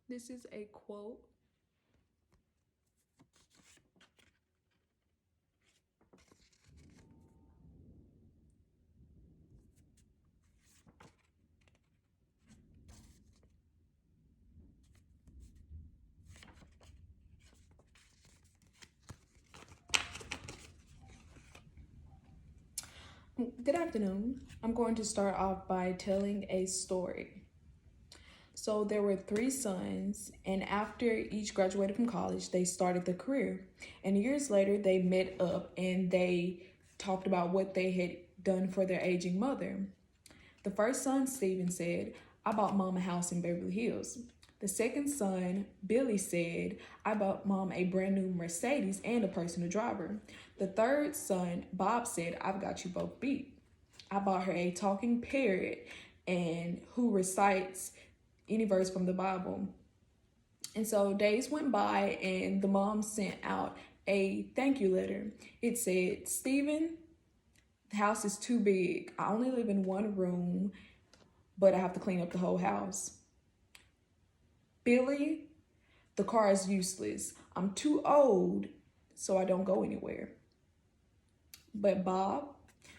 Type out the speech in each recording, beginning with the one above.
This is a quote. Good afternoon. I'm going to start off by telling a story. So there were three sons, and after each graduated from college, they started their career. And years later, they met up and they talked about what they had done for their aging mother. The first son, Stephen, said, I bought mom a house in Beverly Hills. The second son, Billy, said, I bought mom a brand new Mercedes and a personal driver. The third son, Bob, said, I've got you both beat. I bought her a talking parrot and who recites any verse from the Bible. And so days went by and the mom sent out a thank you letter. It said, Stephen, the house is too big. I only live in one room, but I have to clean up the whole house. Billy, the car is useless. I'm too old, so I don't go anywhere. But Bob,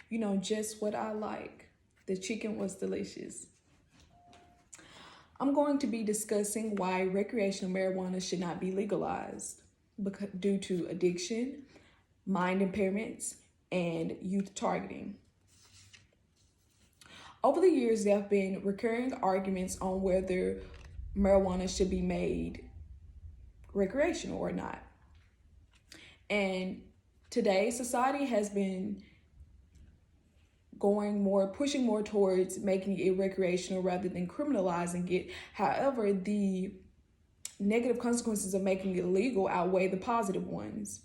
you know just what I like. The chicken was delicious. I'm going to be discussing why recreational marijuana should not be legalized due to addiction, mind impairments, and youth targeting. Over the years, there have been recurring arguments on whether marijuana should be made recreational or not. And today, society has been pushing more towards making it recreational rather than criminalizing it. However, the negative consequences of making it legal outweigh the positive ones.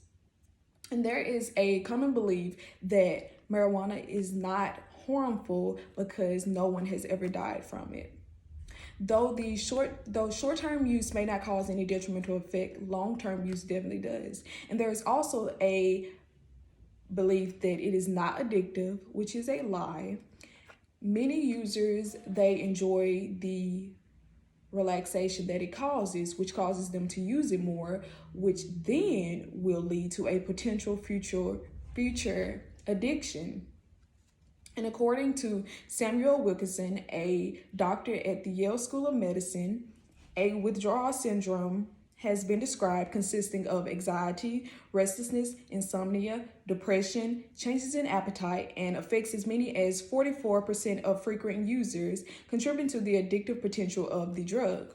And there is a common belief that marijuana is not harmful because no one has ever died from it. Though short-term use may not cause any detrimental effect, long-term use definitely does. And there is also a belief that it is not addictive, which is a lie. Many users, they enjoy the relaxation that it causes, which causes them to use it more, which then will lead to a potential future addiction. And according to Samuel Wilkinson, a doctor at the Yale School of Medicine, a withdrawal syndrome has been described consisting of anxiety, restlessness, insomnia, depression, changes in appetite, and affects as many as 44% of frequent users, contributing to the addictive potential of the drug.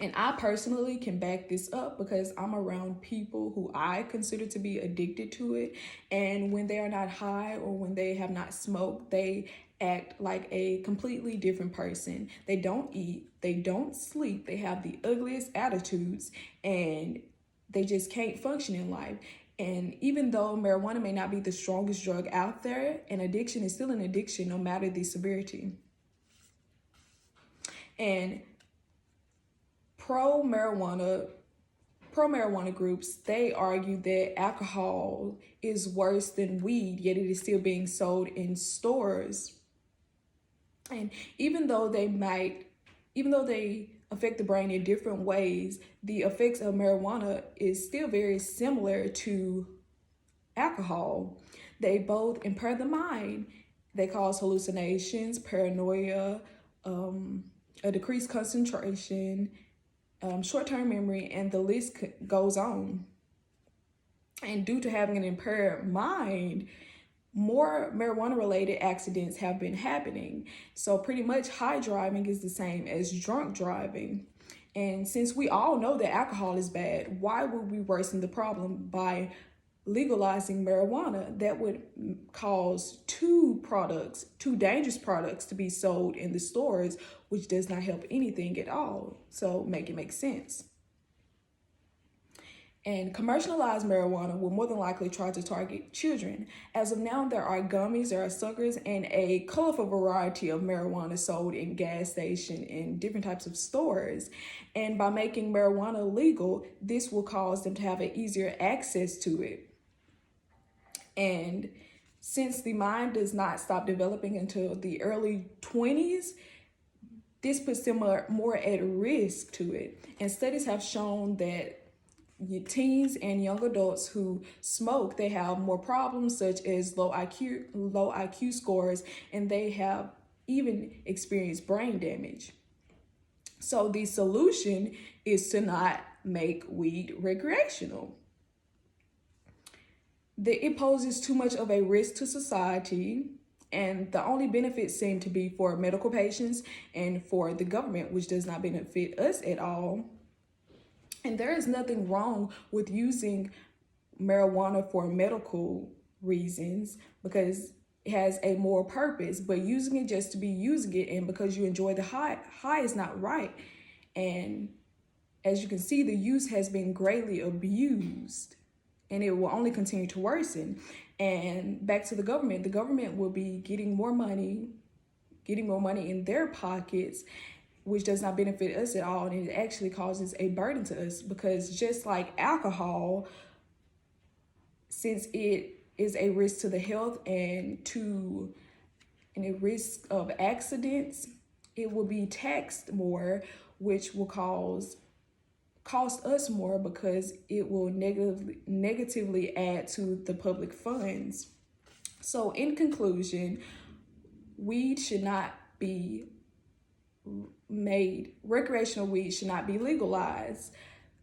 And I personally can back this up because I'm around people who I consider to be addicted to it. And when they are not high or when they have not smoked, they act like a completely different person. They don't eat, they don't sleep, they have the ugliest attitudes, and they just can't function in life. And even though marijuana may not be the strongest drug out there, an addiction is still an addiction no matter the severity. And pro marijuana groups, they argue that alcohol is worse than weed, yet it is still being sold in stores. And even though they affect the brain in different ways, the effects of marijuana is still very similar to alcohol. They both impair the mind. They cause hallucinations, paranoia, a decreased concentration, short-term memory, and the list goes on. And due to having an impaired mind, more marijuana-related accidents have been happening. So pretty much high driving is the same as drunk driving. And since we all know that alcohol is bad, why would we worsen the problem by legalizing marijuana? That would cause two dangerous products to be sold in the stores, which does not help anything at all. So make it make sense. And commercialized marijuana will more than likely try to target children. As of now, there are gummies, there are suckers, and a colorful variety of marijuana sold in gas stations and different types of stores. And by making marijuana legal, this will cause them to have an easier access to it. And since the mind does not stop developing until the early 20s, this puts them more at risk to it. And studies have shown that teens and young adults who smoke, they have more problems such as low IQ scores, and they have even experienced brain damage. So the solution is to not make weed recreational. It poses too much of a risk to society, and the only benefits seem to be for medical patients and for the government, which does not benefit us at all. And there is nothing wrong with using marijuana for medical reasons because it has a moral purpose, but using it just to be using it and because you enjoy the high is not right. And as you can see, the use has been greatly abused, and it will only continue to worsen. And back to the government will be getting more money in their pockets, which does not benefit us at all, and it actually causes a burden to us because just like alcohol, since it is a risk to the health and a risk of accidents, it will be taxed more, which will cost us more because it will negatively add to the public funds. So in conclusion, weed should not be recreational weed should not be legalized.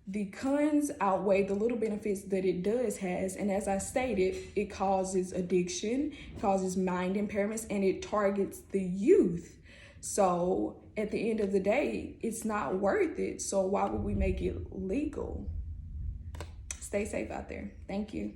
The cons outweigh the little benefits that it does has, and as I stated, it causes addiction, causes mind impairments, and it targets the youth. So at the end of the day, it's not worth it. So why would we make it legal? Stay safe out there. Thank you.